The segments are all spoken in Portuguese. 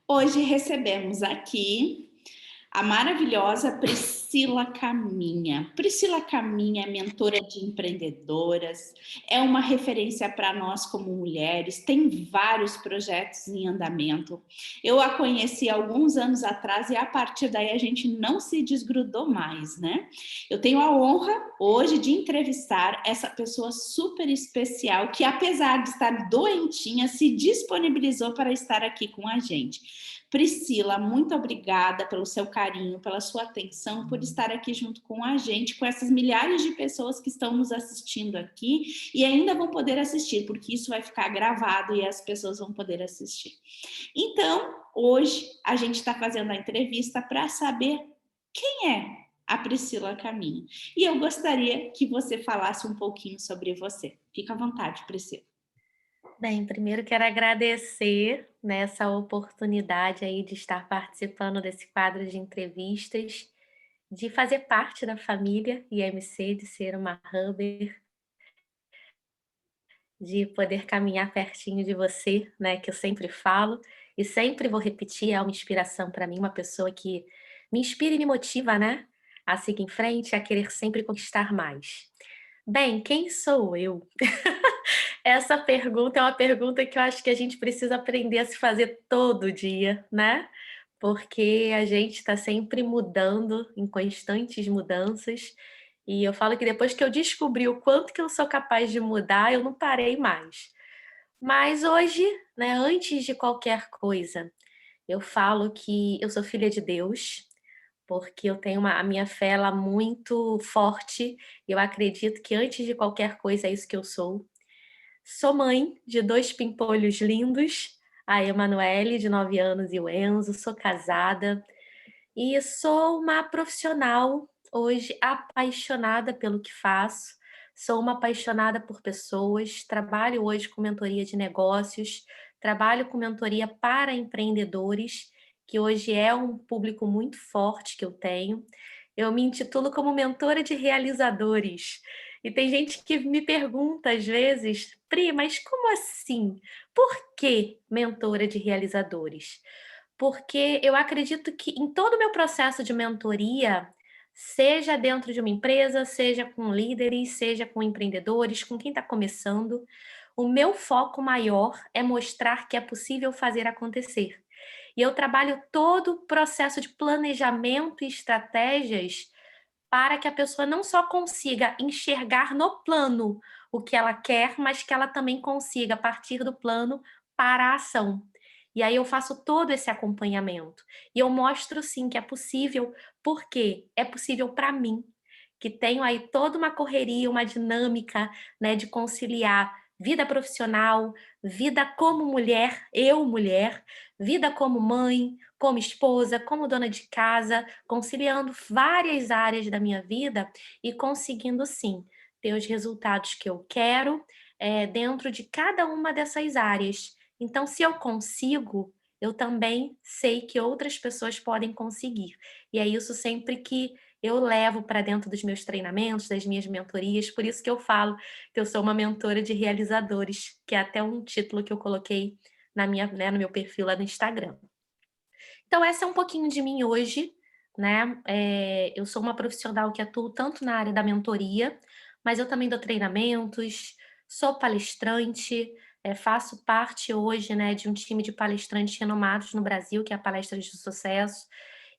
Hoje recebemos aqui a maravilhosa Priscila Caminha. Priscila Caminha é mentora de empreendedoras, é uma referência para nós como mulheres, tem vários projetos em andamento. Eu a conheci alguns anos atrás e a partir daí a gente não se desgrudou mais, né? Eu tenho a honra hoje de entrevistar essa pessoa super especial que, apesar de estar doentinha, se disponibilizou para estar aqui com a gente. Priscila, muito obrigada pelo seu carinho, pela sua atenção, por estar aqui junto com a gente, com essas milhares de pessoas que estão nos assistindo aqui e ainda vão poder assistir, porque isso vai ficar gravado e as pessoas vão poder assistir. Então, hoje a gente está fazendo a entrevista para saber quem é a Priscila Caminho. E eu gostaria que você falasse um pouquinho sobre você. Fica à vontade, Priscila. Bem, primeiro quero agradecer nessa oportunidade aí de estar participando desse quadro de entrevistas, de fazer parte da família IMC, de ser uma hubber, de poder caminhar pertinho de você, né, que eu sempre falo e sempre vou repetir, é uma inspiração para mim, uma pessoa que me inspira e me motiva, né, a seguir em frente, a querer sempre conquistar mais. Bem, quem sou eu? Essa pergunta é uma pergunta que eu acho que a gente precisa aprender a se fazer todo dia, né? Porque a gente está sempre mudando, em constantes mudanças. E eu falo que depois que eu descobri o quanto que eu sou capaz de mudar, eu não parei mais. Mas hoje, né, antes de qualquer coisa, eu falo que eu sou filha de Deus, porque eu tenho a minha fé ela é muito forte. E eu acredito que antes de qualquer coisa é isso que eu sou. Sou mãe de 2 pimpolhos lindos, a Emanuele, de 9 anos, e o Enzo. Sou casada e sou uma profissional hoje apaixonada pelo que faço. Sou uma apaixonada por pessoas, trabalho hoje com mentoria de negócios, trabalho com mentoria para empreendedores, que hoje é um público muito forte que eu tenho. Eu me intitulo como mentora de realizadores. E tem gente que me pergunta às vezes: "Pri, mas como assim? Por que mentora de realizadores?" Porque eu acredito que em todo o meu processo de mentoria, seja dentro de uma empresa, seja com líderes, seja com empreendedores, com quem está começando, o meu foco maior é mostrar que é possível fazer acontecer. E eu trabalho todo o processo de planejamento e estratégias para que a pessoa não só consiga enxergar no plano o que ela quer, mas que ela também consiga partir do plano para a ação. E aí eu faço todo esse acompanhamento. E eu mostro sim que é possível, porque é possível para mim, que tenho aí toda uma correria, uma dinâmica, né, de conciliar vida profissional, vida como mulher, eu mulher, vida como mãe, como esposa, como dona de casa, conciliando várias áreas da minha vida e conseguindo sim ter os resultados que eu quero, dentro de cada uma dessas áreas. Então, se eu consigo, eu também sei que outras pessoas podem conseguir. E é isso sempre que eu levo para dentro dos meus treinamentos, das minhas mentorias, por isso que eu falo que eu sou uma mentora de realizadores, que é até um título que eu coloquei na minha, né, no meu perfil lá no Instagram. Então essa é um pouquinho de mim hoje, né, eu sou uma profissional que atuo tanto na área da mentoria, mas eu também dou treinamentos, sou palestrante, faço parte hoje, né, de um time de palestrantes renomados no Brasil, que é a Palestras de Sucesso,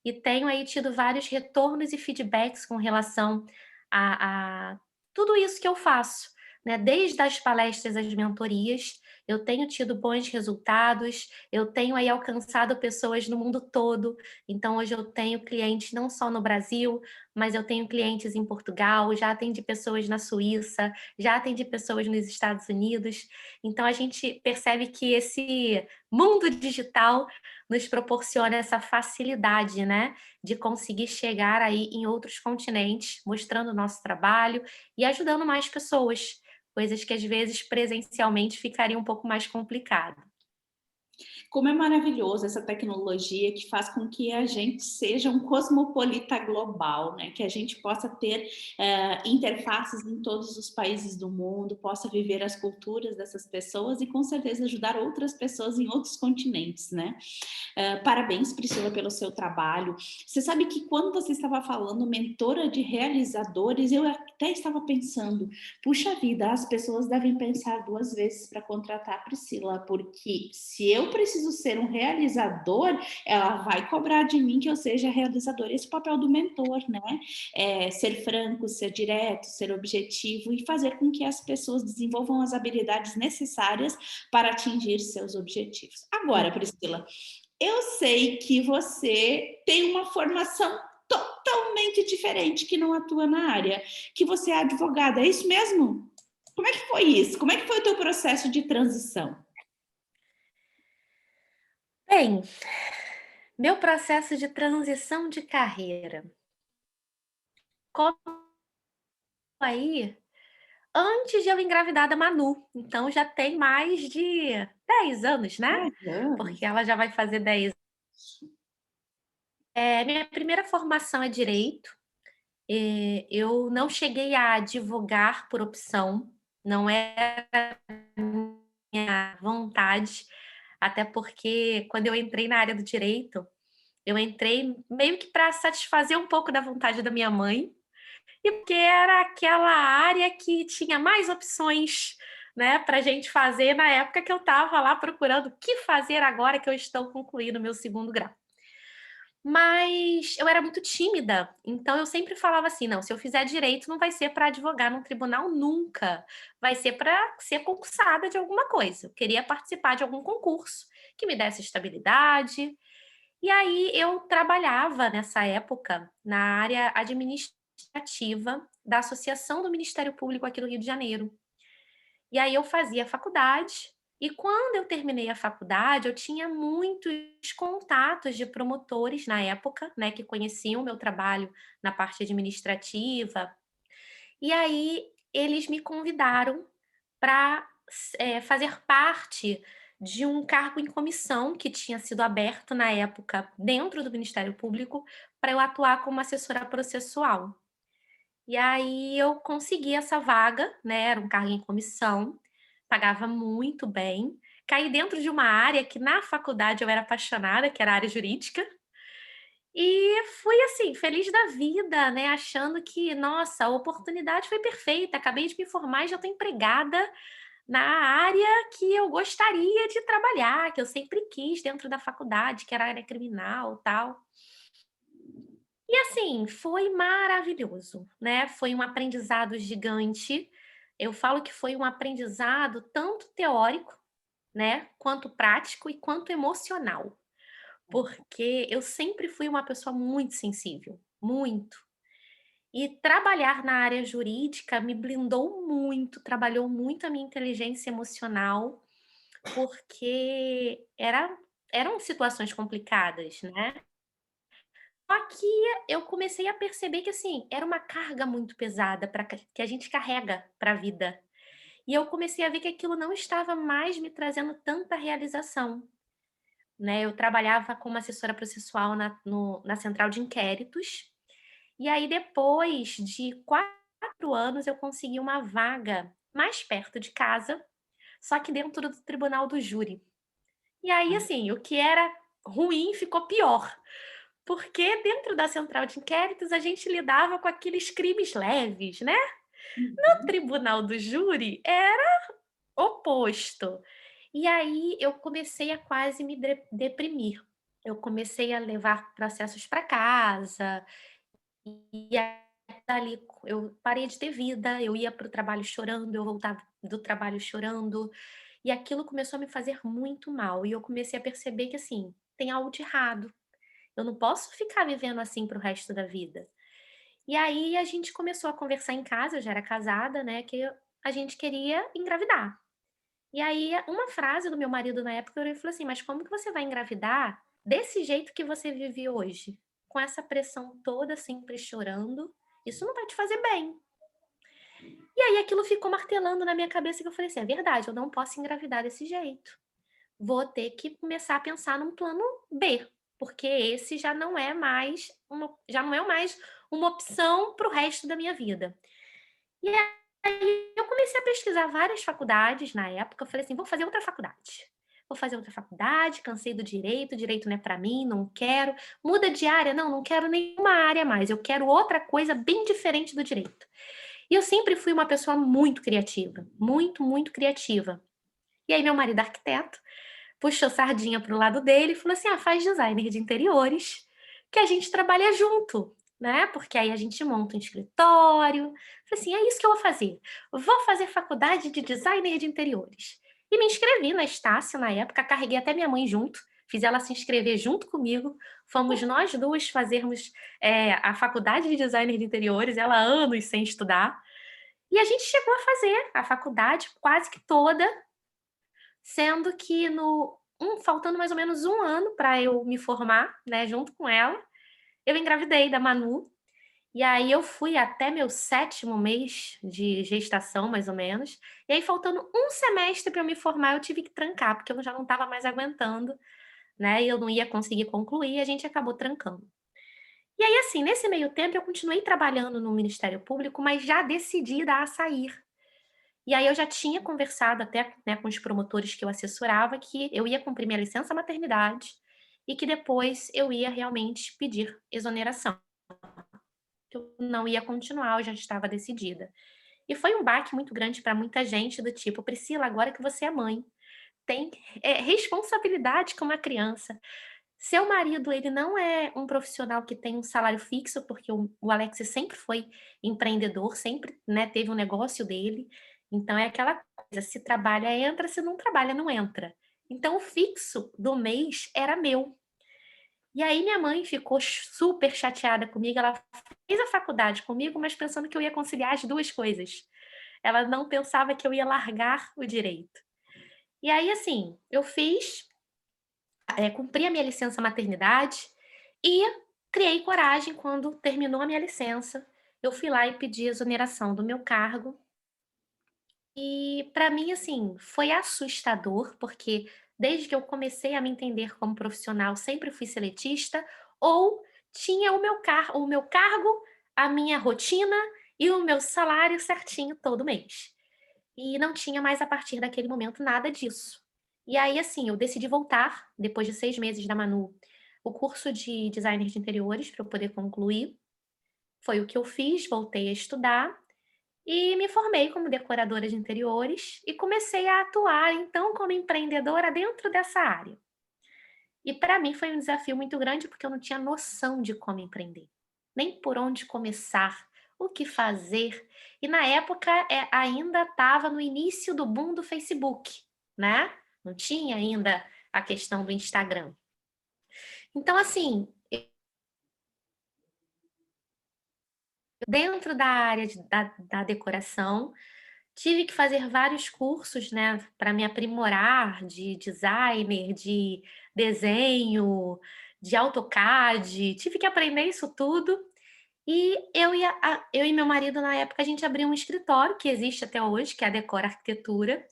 e tenho aí tido vários retornos e feedbacks com relação a tudo isso que eu faço, né, desde as palestras às mentorias, eu tenho tido bons resultados, eu tenho aí alcançado pessoas no mundo todo, então hoje eu tenho clientes não só no Brasil, mas eu tenho clientes em Portugal, já atendi pessoas na Suíça, já atendi pessoas nos Estados Unidos, então a gente percebe que esse mundo digital nos proporciona essa facilidade, né, de conseguir chegar aí em outros continentes, mostrando o nosso trabalho e ajudando mais pessoas, coisas que às vezes presencialmente ficaria um pouco mais complicado. Como é maravilhoso essa tecnologia que faz com que a gente seja um cosmopolita global, né? Que a gente possa ter interfaces em todos os países do mundo, possa viver as culturas dessas pessoas e com certeza ajudar outras pessoas em outros continentes, né? Parabéns, Priscila, pelo seu trabalho. Você sabe que quando você estava falando mentora de realizadores, eu até estava pensando, puxa vida, as pessoas devem pensar duas vezes para contratar a Priscila, porque se eu preciso ser um realizador, ela vai cobrar de mim que eu seja realizador. Esse é o papel do mentor, né? Ser franco, ser direto, ser objetivo e fazer com que as pessoas desenvolvam as habilidades necessárias para atingir seus objetivos. Agora, Priscila, eu sei que você tem uma formação totalmente diferente, que não atua na área, que você é advogada, é isso mesmo? Como é que foi isso? Como é que foi o teu processo de transição? Bem, meu processo de transição de carreira. Como aí, antes de eu engravidar da Manu. Então já tem mais de 10 anos, né? 10 anos? Porque ela já vai fazer 10. Minha primeira formação é direito. Eu não cheguei a advogar por opção, não era minha vontade, até porque quando eu entrei na área do direito, eu entrei meio que para satisfazer um pouco da vontade da minha mãe, e porque era aquela área que tinha mais opções, né, para gente fazer na época que eu estava lá procurando o que fazer agora que eu estou concluindo o meu segundo grau. Mas eu era muito tímida, então eu sempre falava assim: não, se eu fizer direito, não vai ser para advogar num tribunal nunca, vai ser para ser concursada de alguma coisa. Eu queria participar de algum concurso que me desse estabilidade. E aí eu trabalhava nessa época na área administrativa da Associação do Ministério Público aqui do Rio de Janeiro. E aí eu fazia faculdade, e quando eu terminei a faculdade, eu tinha muitos contatos de promotores na época, né, que conheciam o meu trabalho na parte administrativa. E aí eles me convidaram para fazer parte de um cargo em comissão que tinha sido aberto na época dentro do Ministério Público para eu atuar como assessora processual. E aí eu consegui essa vaga, né, era um cargo em comissão, pagava muito bem, caí dentro de uma área que na faculdade eu era apaixonada, que era a área jurídica, e fui assim, feliz da vida, né, achando que, nossa, a oportunidade foi perfeita, acabei de me formar e já estou empregada na área que eu gostaria de trabalhar, que eu sempre quis dentro da faculdade, que era a área criminal, tal. E assim, foi maravilhoso, né, foi um aprendizado gigante. Eu falo que foi um aprendizado tanto teórico, né, quanto prático e quanto emocional, porque eu sempre fui uma pessoa muito sensível, muito. E trabalhar na área jurídica me blindou muito, trabalhou muito a minha inteligência emocional, porque eram situações complicadas, né. Só que eu comecei a perceber que, assim, era uma carga muito pesada para que a gente carrega para a vida. E eu comecei a ver que aquilo não estava mais me trazendo tanta realização, né. Eu trabalhava como assessora processual na central de inquéritos, e aí depois de 4 anos eu consegui uma vaga mais perto de casa, só que dentro do tribunal do júri. E aí, assim, o que era ruim ficou pior, porque dentro da central de inquéritos a gente lidava com aqueles crimes leves, né. No Uhum. tribunal do júri era oposto. E aí eu comecei a quase me deprimir. Eu comecei a levar processos para casa, e aí dali eu parei de ter vida, eu ia para o trabalho chorando, eu voltava do trabalho chorando, e aquilo começou a me fazer muito mal, e eu comecei a perceber que, assim, tem algo de errado. Eu não posso ficar vivendo assim para o resto da vida. E aí a gente começou a conversar em casa, eu já era casada, né, que a gente queria engravidar. E aí uma frase do meu marido na época, ele falou assim: "Mas como que você vai engravidar desse jeito que você vive hoje? Com essa pressão toda, sempre chorando, isso não vai te fazer bem". E aí aquilo ficou martelando na minha cabeça que eu falei assim: "É verdade, eu não posso engravidar desse jeito". vou ter que começar a pensar num plano B, porque esse já não é mais uma opção para o resto da minha vida. E aí eu comecei a pesquisar várias faculdades na época, eu falei assim: "Vou fazer outra faculdade. Vou fazer outra faculdade, cansei do direito, direito não é para mim, não quero. Muda de área? Não, não quero nenhuma área mais, eu quero outra coisa bem diferente do direito". E eu sempre fui uma pessoa muito criativa, muito, muito criativa. E aí meu marido arquiteto puxou sardinha para o lado dele e falou assim: "Ah, faz designer de interiores, que a gente trabalha junto, né, porque aí a gente monta um escritório". Falei assim: "É isso que eu vou fazer faculdade de designer de interiores". E me inscrevi na Estácio na época, carreguei até minha mãe junto, fiz ela se inscrever junto comigo, fomos nós 2 fazermos, a faculdade de designer de interiores, ela anos sem estudar, e a gente chegou a fazer a faculdade quase que toda, sendo que faltando mais ou menos um ano para eu me formar, né, junto com ela, eu engravidei da Manu, e aí eu fui até meu 7º mês de gestação, mais ou menos, e aí faltando um semestre para eu me formar, eu tive que trancar, porque eu já não estava mais aguentando, né, e eu não ia conseguir concluir, e a gente acabou trancando. E aí, assim, nesse meio tempo eu continuei trabalhando no Ministério Público, mas já decidida a sair. E aí eu já tinha conversado até, né, com os promotores que eu assessorava que eu ia cumprir minha licença maternidade e que depois eu ia realmente pedir exoneração, que eu não ia continuar, eu já estava decidida. E foi um baque muito grande para muita gente do tipo: "Priscila, agora que você é mãe, tem, responsabilidade com uma criança. Seu marido, ele não é um profissional que tem um salário fixo", porque o Alex sempre foi empreendedor, sempre, né, teve um negócio dele, então é aquela coisa, se trabalha entra, se não trabalha não entra. Então o fixo do mês era meu. E aí minha mãe ficou super chateada comigo, ela fez a faculdade comigo, mas pensando que eu ia conciliar as 2 coisas. Ela não pensava que eu ia largar o direito. E aí, assim, eu fiz, cumpri a minha licença maternidade e criei coragem quando terminou a minha licença, eu fui lá e pedi exoneração do meu cargo. E para mim, assim, foi assustador, porque desde que eu comecei a me entender como profissional, sempre fui seletista, ou tinha o meu cargo, a minha rotina e o meu salário certinho todo mês. E não tinha mais a partir daquele momento nada disso. E aí, assim, eu decidi voltar, depois de 6 meses da Manu, o curso de designer de interiores para eu poder concluir. Foi o que eu fiz, voltei a estudar e me formei como decoradora de interiores e comecei a atuar, então, como empreendedora dentro dessa área. E para mim foi um desafio muito grande, porque eu não tinha noção de como empreender, nem por onde começar, o que fazer. E na época, ainda estava no início do boom do Facebook, né, não tinha ainda a questão do Instagram. Então, assim, dentro da área da decoração, tive que fazer vários cursos, né, para me aprimorar de designer, de desenho, de AutoCAD, tive que aprender isso tudo. E eu e meu marido, na época, a gente abriu um escritório que existe até hoje, que é a Decora Arquitetura.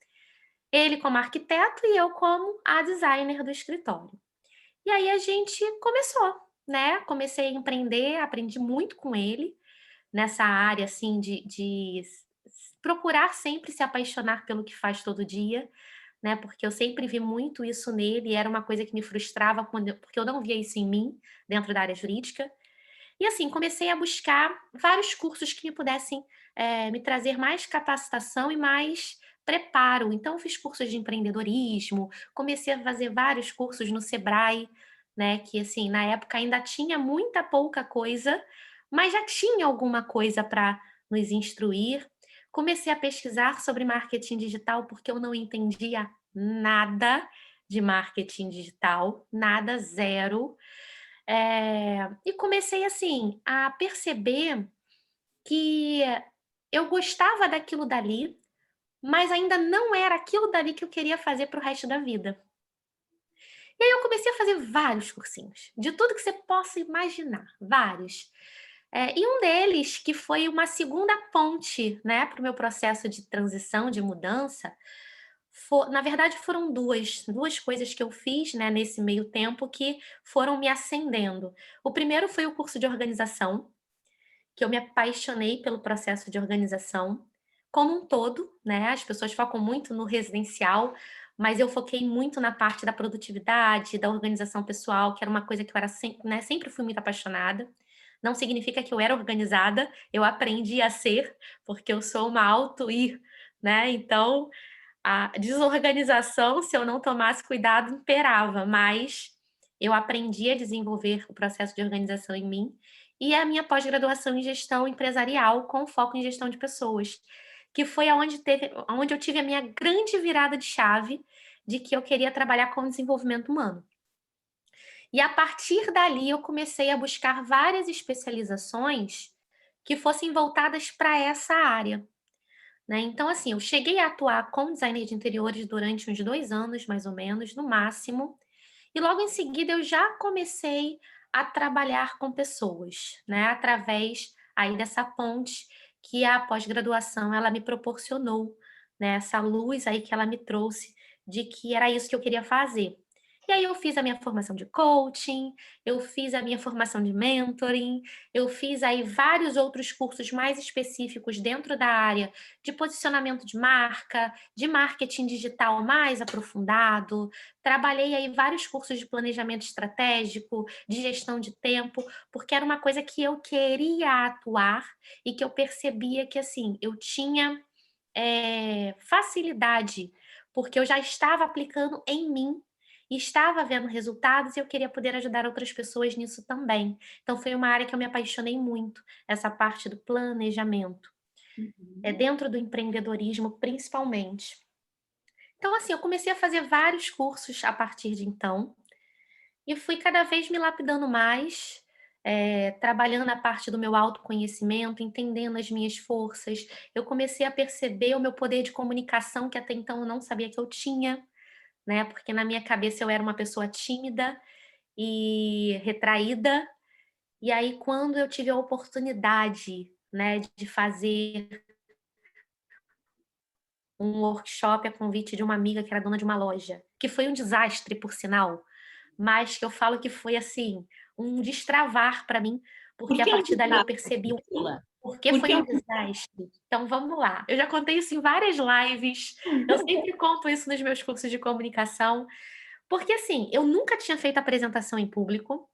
Ele como arquiteto e eu como a designer do escritório. E aí a gente começou, né, comecei a empreender, aprendi muito com ele, nessa área, assim, de procurar sempre se apaixonar pelo que faz todo dia, né, porque eu sempre vi muito isso nele e era uma coisa que me frustrava porque eu não via isso em mim, dentro da área jurídica. E assim, comecei a buscar vários cursos que me pudessem, me trazer mais capacitação e mais preparo. Então fiz cursos de empreendedorismo, comecei a fazer vários cursos no Sebrae, né, que assim, na época ainda tinha muita pouca coisa, mas já tinha alguma coisa para nos instruir. Comecei a pesquisar sobre marketing digital, porque eu não entendia nada de marketing digital, nada, zero. E comecei, assim, a perceber que eu gostava daquilo dali, mas ainda não era aquilo dali que eu queria fazer para o resto da vida. E aí eu comecei a fazer vários cursinhos, de tudo que você possa imaginar, vários. E um deles, que foi uma segunda ponte, né, para o meu processo de transição, de mudança, Na verdade, foram duas coisas que eu fiz, né, nesse meio tempo que foram me acendendo. O primeiro foi o curso de organização, que eu me apaixonei pelo processo de organização como um todo, né? As pessoas focam muito no residencial, mas eu foquei muito na parte da produtividade, da organização pessoal, que era uma coisa que eu era sempre, né, sempre fui muito apaixonada. Não significa que eu era organizada, eu aprendi a ser, porque eu sou uma auto-ir, né? Então, a desorganização, se eu não tomasse cuidado, imperava, mas eu aprendi a desenvolver o processo de organização em mim e a minha pós-graduação em gestão empresarial com foco em gestão de pessoas, que foi aonde eu tive a minha grande virada de chave de que eu queria trabalhar com desenvolvimento humano. E a partir dali eu comecei a buscar várias especializações que fossem voltadas para essa área. Né? Então, assim, eu cheguei a atuar como designer de interiores durante uns 2 anos, mais ou menos, no máximo, e logo em seguida eu já comecei a trabalhar com pessoas, né? Através aí dessa ponte que a pós-graduação ela me proporcionou, né? Essa luz aí que ela me trouxe de que era isso que eu queria fazer. E aí eu fiz a minha formação de coaching, eu fiz a minha formação de mentoring, eu fiz aí vários outros cursos mais específicos dentro da área de posicionamento de marca, de marketing digital mais aprofundado. Trabalhei aí vários cursos de planejamento estratégico, de gestão de tempo, porque era uma coisa que eu queria atuar e que eu percebia que, assim, eu tinha facilidade, porque eu já estava aplicando em mim e estava vendo resultados e eu queria poder ajudar outras pessoas nisso também. Então foi uma área que eu me apaixonei muito, essa parte do planejamento. Uhum. Dentro do empreendedorismo, principalmente. Então, assim, eu comecei a fazer vários cursos a partir de então, e fui cada vez me lapidando mais, trabalhando a parte do meu autoconhecimento, entendendo as minhas forças. Eu comecei a perceber o meu poder de comunicação, que até então eu não sabia que eu tinha, né? Porque na minha cabeça eu era uma pessoa tímida e retraída. E aí, quando eu tive a oportunidade, né, de fazer um workshop a convite de uma amiga que era dona de uma loja, que foi um desastre, por sinal, mas que eu falo que foi, assim, um destravar para mim, Por porque a que um partir dali eu desastre, percebi o Priscila? porquê Por foi que um um desastre. Então vamos lá, eu já contei isso em várias lives, eu sempre conto isso nos meus cursos de comunicação, porque, assim, eu nunca tinha feito apresentação em público,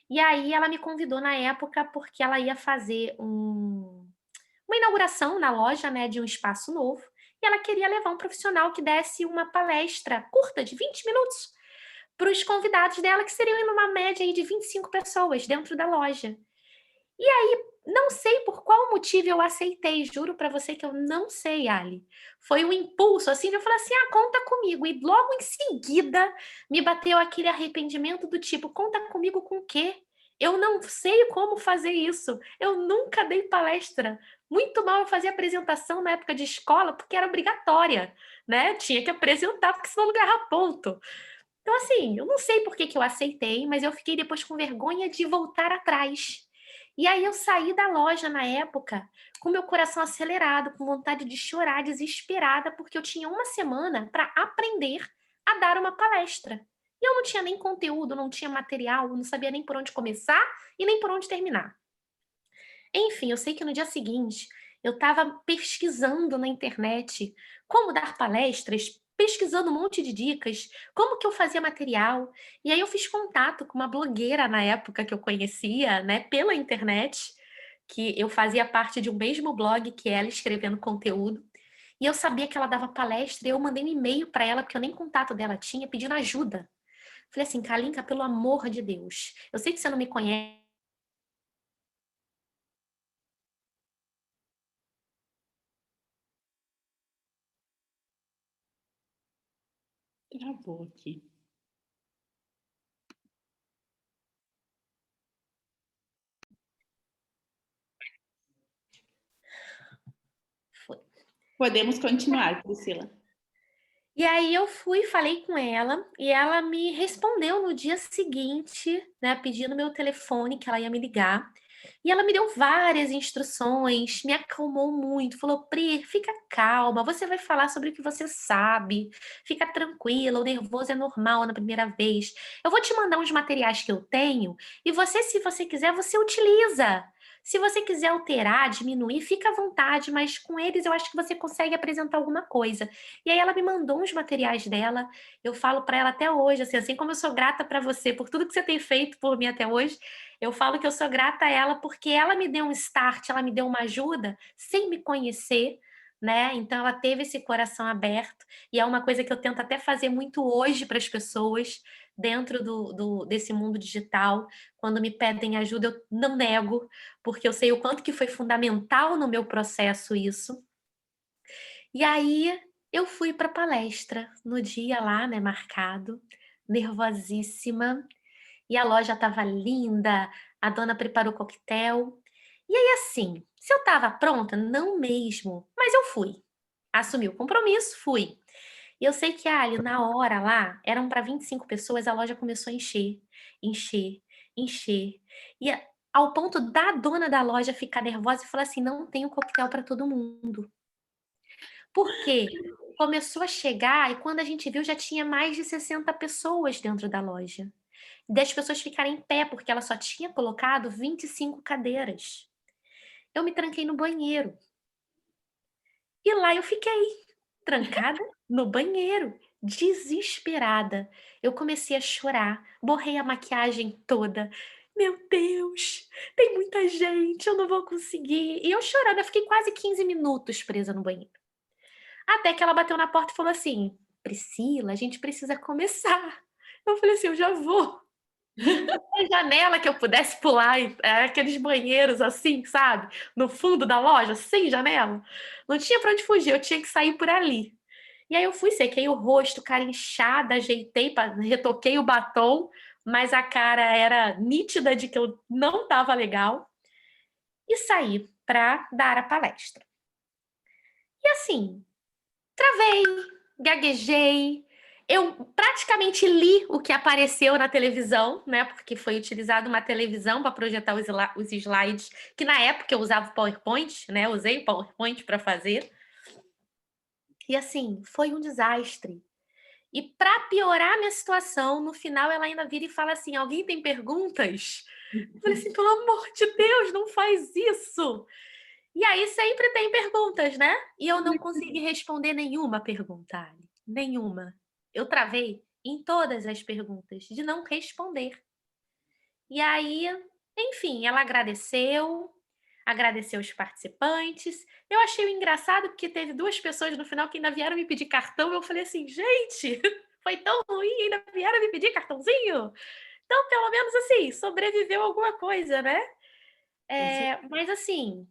e aí ela me convidou na época, porque ela ia fazer uma inauguração na loja, né, de um espaço novo, e ela queria levar um profissional que desse uma palestra curta de 20 minutos para os convidados dela, que seriam em uma média aí de 25 pessoas dentro da loja. E aí, não sei por qual motivo eu aceitei, juro para você que eu não sei, Ali. Foi um impulso, assim, de eu falar assim: "Ah, conta comigo". E logo em seguida me bateu aquele arrependimento do tipo: "Conta comigo com o quê? Eu não sei como fazer isso. Eu nunca dei palestra". Muito mal eu fazia apresentação na época de escola, porque era obrigatória, né, tinha que apresentar, porque senão não ganhava ponto. Então, assim, eu não sei por que que eu aceitei, mas eu fiquei depois com vergonha de voltar atrás. E aí eu saí da loja na época com meu coração acelerado, com vontade de chorar, desesperada, porque eu tinha uma semana para aprender a dar uma palestra. E eu não tinha nem conteúdo, não tinha material, não sabia nem por onde começar e nem por onde terminar. Enfim, eu sei que no dia seguinte eu estava pesquisando na internet como dar palestras, pesquisando um monte de dicas, como que eu fazia material. E aí eu fiz contato com uma blogueira na época que eu conhecia, né, pela internet, que eu fazia parte de um mesmo blog que ela, escrevendo conteúdo. E eu sabia que ela dava palestra, e eu mandei um e-mail para ela, porque eu nem contato dela tinha, pedindo ajuda. Falei assim: "Kalinka, pelo amor de Deus, eu sei que você não me conhece". travou aqui? Podemos continuar, Priscila. E aí eu fui, falei com ela, e ela me respondeu no dia seguinte, né, pedindo meu telefone, que ela ia me ligar. E ela me deu várias instruções, me acalmou muito, falou: "Pri, fica calma, você vai falar sobre o que você sabe, fica tranquila, o nervoso é normal na primeira vez. Eu vou te mandar uns materiais que eu tenho e você, se você quiser, você utiliza. Se você quiser alterar, diminuir, fica à vontade, mas com eles eu acho que você consegue apresentar alguma coisa". E aí ela me mandou uns materiais dela, eu falo para ela até hoje, assim como eu sou grata para você por tudo que você tem feito por mim até hoje, eu falo que eu sou grata a ela, porque ela me deu um start, ela me deu uma ajuda, sem me conhecer, né, então ela teve esse coração aberto, e é uma coisa que eu tento até fazer muito hoje para as pessoas, dentro desse mundo digital, quando me pedem ajuda eu não nego, porque eu sei o quanto que foi fundamental no meu processo isso. E aí, eu fui para a palestra, no dia lá, né, marcado, nervosíssima, e a loja estava linda, a dona preparou coquetel. E aí, assim, se eu estava pronta? Não mesmo, mas eu fui. Assumi o compromisso, fui. E eu sei que, ali, na hora lá, eram para 25 pessoas, a loja começou a encher, encher, encher. E ao ponto da dona da loja ficar nervosa e falar assim: "Não tenho coquetel para todo mundo". Por quê? Começou a chegar e quando a gente viu já tinha mais de 60 pessoas dentro da loja. Das pessoas ficarem em pé, porque ela só tinha colocado 25 cadeiras. Eu me tranquei no banheiro. E lá eu fiquei, trancada no banheiro, desesperada. Eu comecei a chorar, borrei a maquiagem toda. "Meu Deus, tem muita gente, eu não vou conseguir". E eu chorando, eu fiquei quase 15 minutos presa no banheiro. Até que ela bateu na porta e falou assim: "Priscila, a gente precisa começar". Eu falei assim: "Eu já vou". A janela que eu pudesse pular, aqueles banheiros assim, sabe, no fundo da loja, sem janela, não tinha pra onde fugir, eu tinha que sair por ali. E aí eu fui, sequei o rosto, cara inchada, ajeitei, retoquei o batom, mas a cara era nítida de que eu não estava legal, e saí pra dar a palestra. E assim, travei, gaguejei, eu praticamente li o que apareceu na televisão, né, porque foi utilizada uma televisão para projetar os slides, que na época eu usava o PowerPoint, né, usei o PowerPoint para fazer. E assim, foi um desastre. E para piorar a minha situação, no final ela ainda vira e fala assim: "Alguém tem perguntas?". Eu falei assim: "Pelo amor de Deus, não faz isso". E aí sempre tem perguntas, né, e eu não consegui responder nenhuma pergunta, Ali, nenhuma. Eu travei em todas as perguntas, de não responder. E aí, enfim, ela agradeceu, agradeceu os participantes. Eu achei engraçado, porque teve 2 pessoas no final que ainda vieram me pedir cartão, eu falei assim: "Gente, foi tão ruim, ainda vieram me pedir cartãozinho?". Então, pelo menos assim, sobreviveu alguma coisa, né. Com Mas assim,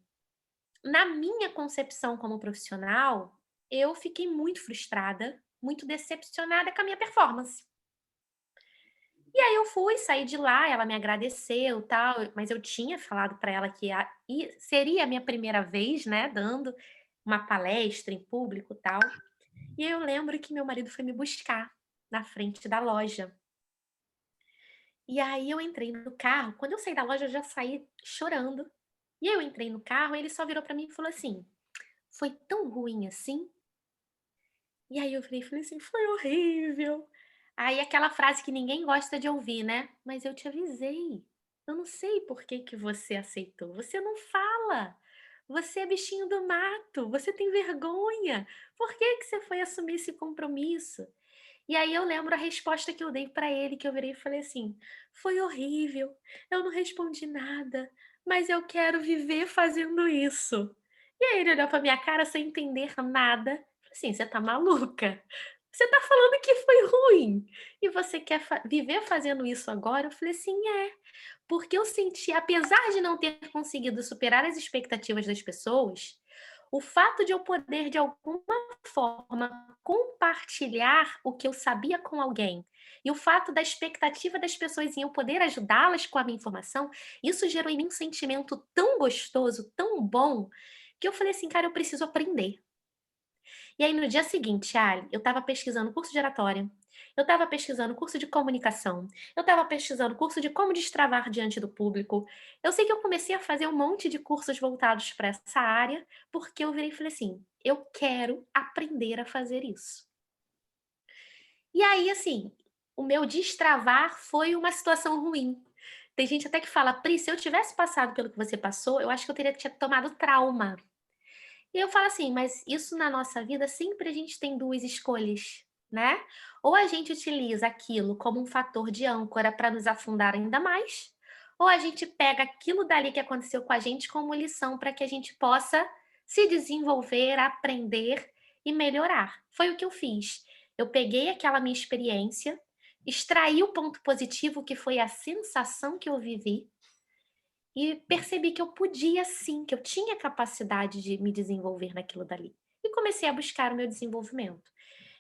na minha concepção como profissional, eu fiquei muito frustrada, muito decepcionada com a minha performance. E aí eu fui, saí de lá, ela me agradeceu, tal, mas eu tinha falado para ela que seria a minha primeira vez, né, dando uma palestra em público, tal. E eu lembro que meu marido foi me buscar na frente da loja. E aí eu entrei no carro, quando eu saí da loja eu já saí chorando. E aí eu entrei no carro, e ele só virou para mim e falou assim: "Foi tão ruim assim?". E aí eu falei assim: "Foi horrível". Aí aquela frase que ninguém gosta de ouvir, né: "Mas eu te avisei. Eu não sei por que que você aceitou. Você não fala. Você é bichinho do mato, você tem vergonha. Por que que você foi assumir esse compromisso?". E aí eu lembro a resposta que eu dei pra ele, que eu virei e falei assim: "Foi horrível, eu não respondi nada, mas eu quero viver fazendo isso". E aí ele olhou pra minha cara sem entender nada, falou assim: "Você tá maluca? Você tá falando que foi ruim, e você quer viver fazendo isso agora?". Eu falei assim: "É, porque eu senti, apesar de não ter conseguido superar as expectativas das pessoas, o fato de eu poder de alguma forma compartilhar o que eu sabia com alguém, e o fato da expectativa das pessoas em eu poder ajudá-las com a minha informação, isso gerou em mim um sentimento tão gostoso, tão bom, que eu falei assim: "Cara, eu preciso aprender". E aí no dia seguinte, Ali, eu estava pesquisando curso de oratória, Eu estava pesquisando curso de comunicação, eu estava pesquisando curso de como destravar diante do público. Eu sei que eu comecei a fazer um monte de cursos voltados para essa área, porque eu virei e falei assim: "Eu quero aprender a fazer isso". E aí, assim, o meu destravar foi uma situação ruim. Tem gente até que fala: "Pri, se eu tivesse passado pelo que você passou, eu acho que eu teria tinha tomado trauma". E eu falo assim: "Mas isso na nossa vida sempre a gente tem 2 escolhas, né? Ou a gente utiliza aquilo como um fator de âncora para nos afundar ainda mais, ou a gente pega aquilo dali que aconteceu com a gente como lição para que a gente possa se desenvolver, aprender e melhorar". Foi o que eu fiz. Eu peguei aquela minha experiência, extraí o ponto positivo, que foi a sensação que eu vivi, e percebi que eu podia sim, que eu tinha capacidade de me desenvolver naquilo dali. E comecei a buscar o meu desenvolvimento.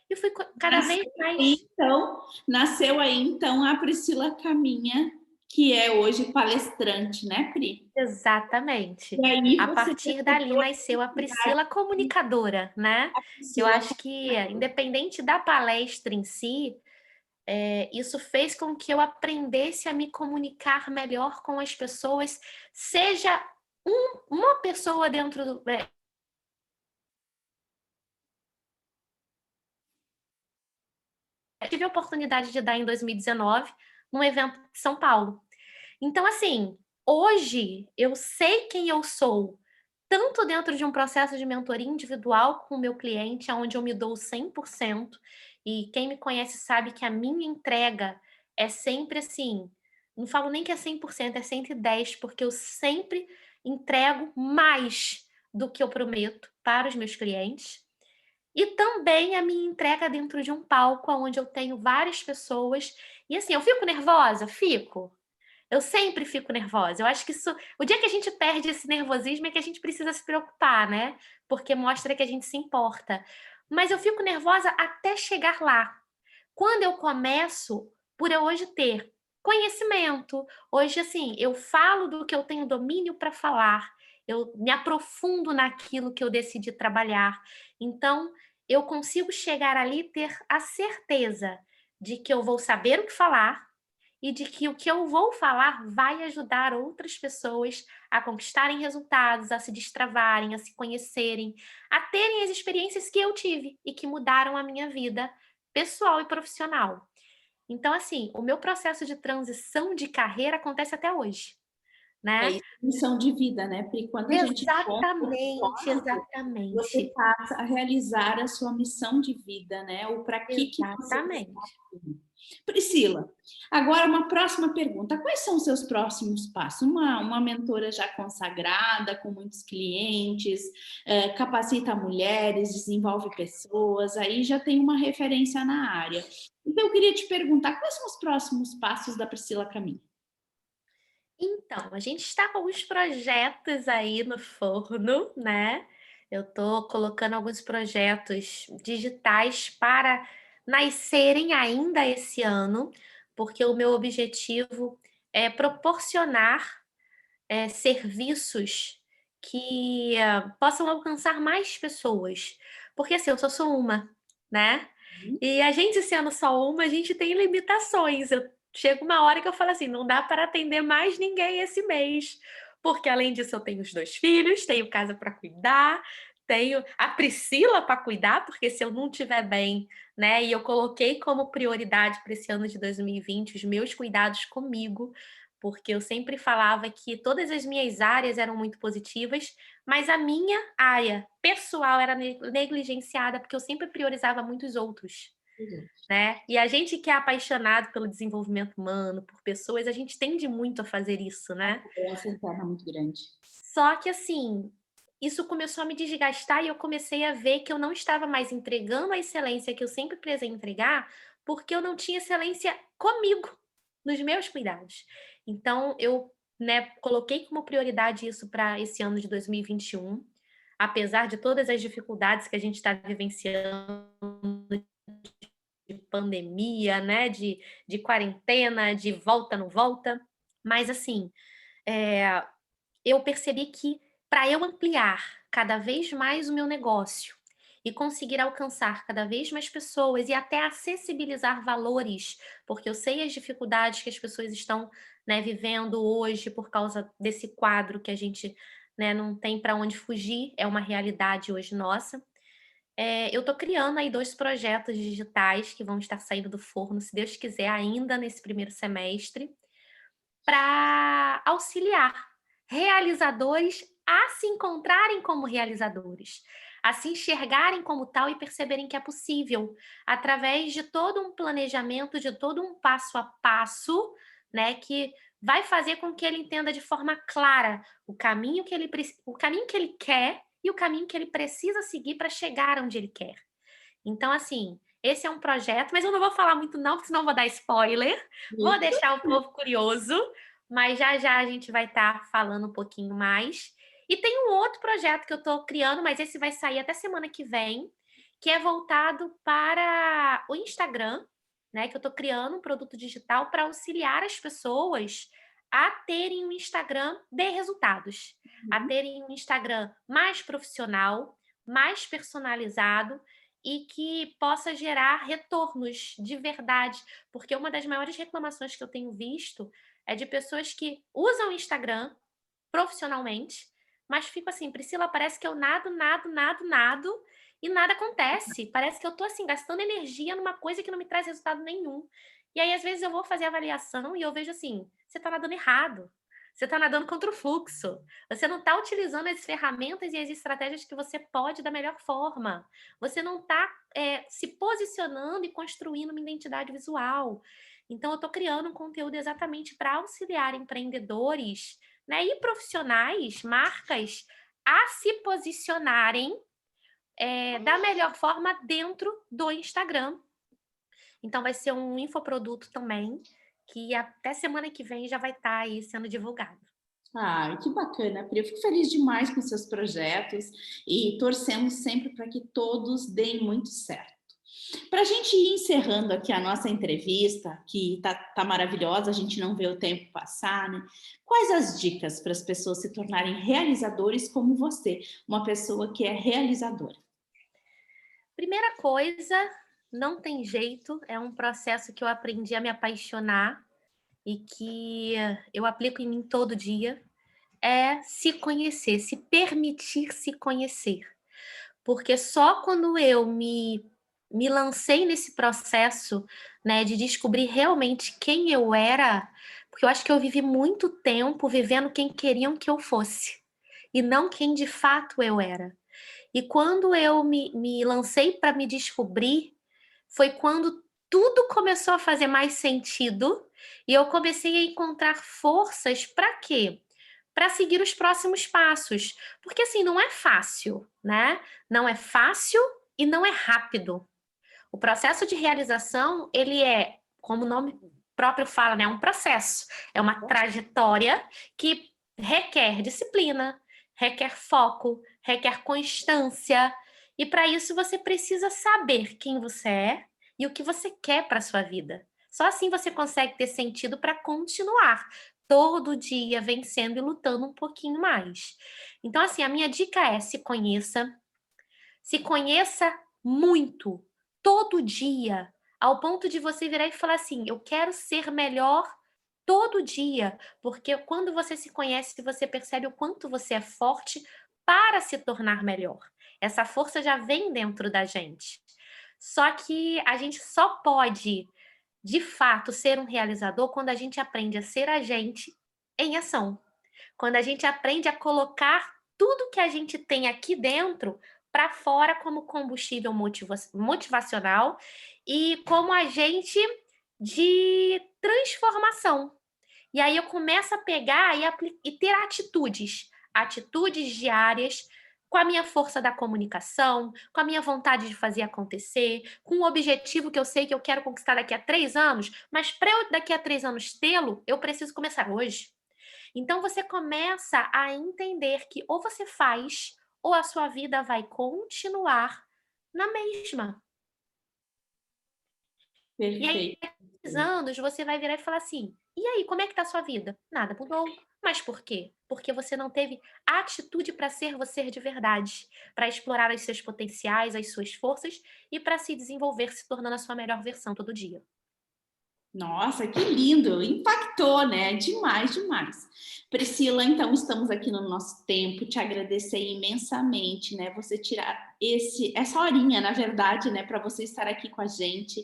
E fui cada Nasceu vez aí, mais. então, nasceu aí, então, a Priscila Caminha, que é hoje palestrante, né, Pri? Exatamente. E aí A você partir dali percebeu nasceu a Priscila comunicadora, né. a Eu Priscila. acho que, independente da palestra em si, isso fez com que eu aprendesse a me comunicar melhor com as pessoas, seja uma pessoa dentro do tive a oportunidade de dar em 2019, num evento em São Paulo. Então, assim, hoje eu sei quem eu sou, tanto dentro de um processo de mentoria individual com o meu cliente, onde eu me dou 100%, e quem me conhece sabe que a minha entrega é sempre assim, não falo nem que é 100%, é 110, porque eu sempre entrego mais do que eu prometo para os meus clientes. E também a minha entrega dentro de um palco onde eu tenho várias pessoas. E assim, eu fico nervosa? Fico. Eu sempre fico nervosa. Eu acho que isso, o dia que a gente perde esse nervosismo é que a gente precisa se preocupar, né? Porque mostra que a gente se importa. Mas eu fico nervosa até chegar lá. Quando eu começo, por eu hoje ter conhecimento, hoje, assim, eu falo do que eu tenho domínio para falar, eu me aprofundo naquilo que eu decidi trabalhar. Então, eu consigo chegar ali e ter a certeza de que eu vou saber o que falar e de que o que eu vou falar vai ajudar outras pessoas a conquistarem resultados, a se destravarem, a se conhecerem, a terem as experiências que eu tive e que mudaram a minha vida pessoal e profissional. Então, assim, o meu processo de transição de carreira acontece até hoje, É né? isso, missão de vida, né, Pri? Quando a gente encontra o Exatamente, propósito, você exatamente, passa a realizar a sua missão de vida, né? O para que você está exatamente. aqui. Priscila, agora uma próxima pergunta. Quais são os seus próximos passos? Uma mentora já consagrada, com muitos clientes, capacita mulheres, desenvolve pessoas, aí já tem uma referência na área. Então, eu queria te perguntar, quais são os próximos passos da Priscila Caminho? Então, a gente está com alguns projetos aí no forno, né? Eu tô colocando alguns projetos digitais para nascerem ainda esse ano, porque o meu objetivo é proporcionar, serviços que, possam alcançar mais pessoas. Porque, assim, eu só sou uma, né? E a gente sendo só uma, a gente tem limitações. Eu chega uma hora que eu falo assim: "Não dá para atender mais ninguém esse mês", porque além disso eu tenho os 2 filhos, tenho casa para cuidar, tenho a Priscila para cuidar, porque se eu não estiver bem, né, e eu coloquei como prioridade para esse ano de 2020 os meus cuidados comigo, porque eu sempre falava que todas as minhas áreas eram muito positivas, mas a minha área pessoal era negligenciada, porque eu sempre priorizava muito os outros, né. E a gente que é apaixonado pelo desenvolvimento humano, por pessoas, a gente tende muito a fazer isso, né. Cobrança interna muito grande. Só que assim, isso começou a me desgastar e eu comecei a ver que eu não estava mais entregando a excelência que eu sempre prezei entregar, porque eu não tinha excelência comigo, nos meus cuidados. Então eu, né, coloquei como prioridade isso para esse ano de 2021, apesar de todas as dificuldades que a gente está vivenciando, de pandemia, né, de quarentena, de volta, não volta. Mas assim, eh, eu percebi que para eu ampliar cada vez mais o meu negócio e conseguir alcançar cada vez mais pessoas e até acessibilizar valores, porque eu sei as dificuldades que as pessoas estão, né, vivendo hoje por causa desse quadro que a gente, né, não tem para onde fugir, é uma realidade hoje nossa. Eu estou criando aí 2 projetos digitais que vão estar saindo do forno, se Deus quiser, ainda nesse primeiro semestre, para auxiliar realizadores a se encontrarem como realizadores, a se enxergarem como tal e perceberem que é possível, através de todo um planejamento, de todo um passo a passo, né, que vai fazer com que ele entenda de forma clara o caminho que ele quer e o caminho que ele precisa seguir para chegar onde ele quer. Então, assim, esse é um projeto, mas eu não vou falar muito não, porque senão vou dar spoiler. Vou deixar o povo curioso, mas já já a gente vai estar falando um pouquinho mais. E tem um outro projeto que eu estou criando, mas esse vai sair até semana que vem, que é voltado para o Instagram, né? Que eu estou criando um produto digital para auxiliar as pessoas a terem um Instagram de resultados, a terem um Instagram mais profissional, mais personalizado e que possa gerar retornos de verdade, porque uma das maiores reclamações que eu tenho visto é de pessoas que usam o Instagram profissionalmente, mas fico assim: "Priscila, parece que eu nado e nada acontece. Parece que eu tô, assim, gastando energia numa coisa que não me traz resultado nenhum". E aí, às vezes, eu vou fazer avaliação e eu vejo assim: "Você tá nadando errado, você tá nadando contra o fluxo, você não tá utilizando as ferramentas e as estratégias que você pode da melhor forma, você não tá, se posicionando e construindo uma identidade visual". Então eu tô criando um conteúdo exatamente para auxiliar empreendedores, né, e profissionais, marcas, a se posicionarem, da melhor forma dentro do Instagram. Então vai ser um infoproduto também, que até semana que vem já vai estar aí sendo divulgado. Ai, que bacana, Pri. Eu fico feliz demais com seus projetos e torcemos sempre para que todos deem muito certo. Para a gente ir encerrando aqui a nossa entrevista, que tá maravilhosa, a gente não vê o tempo passar, né? Quais as dicas para as pessoas se tornarem realizadores como você, uma pessoa que é realizadora? Primeira coisa, não tem jeito, é um processo que eu aprendi a me apaixonar e que eu aplico em mim todo dia, é se conhecer, se permitir se conhecer. Porque só quando eu me lancei nesse processo, né, de descobrir realmente quem eu era, porque eu acho que eu vivi muito tempo vivendo quem queriam que eu fosse, e não quem de fato eu era. E quando eu me lancei para me descobrir, foi quando tudo começou a fazer mais sentido e eu comecei a encontrar forças para quê? Para seguir os próximos passos. Porque assim, não é fácil, né? Não é fácil e não é rápido. O processo de realização, ele é, como o nome próprio fala, né, um processo, é uma trajetória que requer disciplina, requer foco, requer constância, e para isso você precisa saber quem você é e o que você quer para sua vida. Só assim você consegue ter sentido para continuar todo dia vencendo e lutando um pouquinho mais. Então, assim, a minha dica é: se conheça muito, todo dia, ao ponto de você virar e falar assim: "Eu quero ser melhor todo dia", porque quando você se conhece, você percebe o quanto você é forte para se tornar melhor. Essa força já vem dentro da gente. Só que a gente só pode, de fato, ser um realizador quando a gente aprende a ser a gente em ação. Quando a gente aprende a colocar tudo que a gente tem aqui dentro para fora como combustível motivacional e como agente de transformação. E aí eu começo a pegar e ter atitudes diárias com a minha força da comunicação, com a minha vontade de fazer acontecer, com o objetivo que eu sei que eu quero conquistar daqui a 3 anos, mas para eu daqui a 3 anos tê-lo, eu preciso começar hoje. Então você começa a entender que ou você faz, ou a sua vida vai continuar na mesma. E aí, Perfeito. muitos anos, você vai virar e falar assim: "E aí, como é que tá a sua vida?". "Nada mudou". "Mas por quê?". Porque você não teve atitude para ser você de verdade, para explorar os seus potenciais, as suas forças e para se desenvolver se tornando a sua melhor versão todo dia. Nossa, que lindo! Impactou, né? Demais, demais. Priscila, então estamos aqui no nosso tempo. Te agradecer imensamente, né? Você tirar essa horinha, na verdade, né, para você estar aqui com a gente.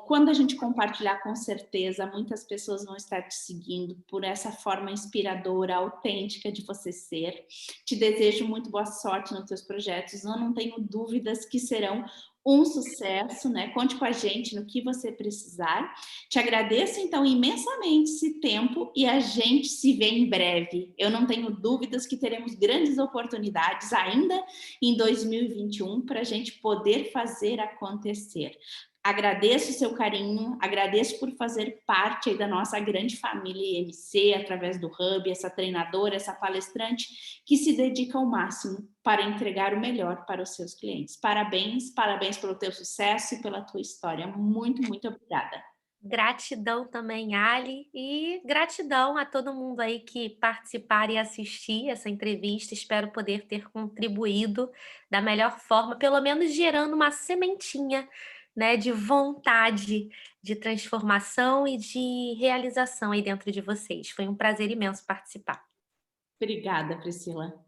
Quando a gente compartilhar, com certeza, muitas pessoas vão estar te seguindo por essa forma inspiradora, autêntica de você ser. Te desejo muito boa sorte nos teus projetos. Eu não tenho dúvidas que serão um sucesso, né? Conte com a gente no que você precisar. Te agradeço, então, imensamente esse tempo e a gente se vê em breve. Eu não tenho dúvidas que teremos grandes oportunidades ainda em 2021 para a gente poder fazer acontecer. Agradeço o seu carinho, agradeço por fazer parte aí da nossa grande família IMC, através do Hub, essa treinadora, essa palestrante que se dedica ao máximo para entregar o melhor para os seus clientes. Parabéns, parabéns pelo teu sucesso e pela tua história. Muito, muito obrigada. Gratidão também, Ali, e gratidão a todo mundo aí que participar e assistir essa entrevista. Espero poder ter contribuído da melhor forma, pelo menos gerando uma sementinha, né, de vontade de transformação e de realização aí dentro de vocês. Foi um prazer imenso participar. Obrigada, Priscila.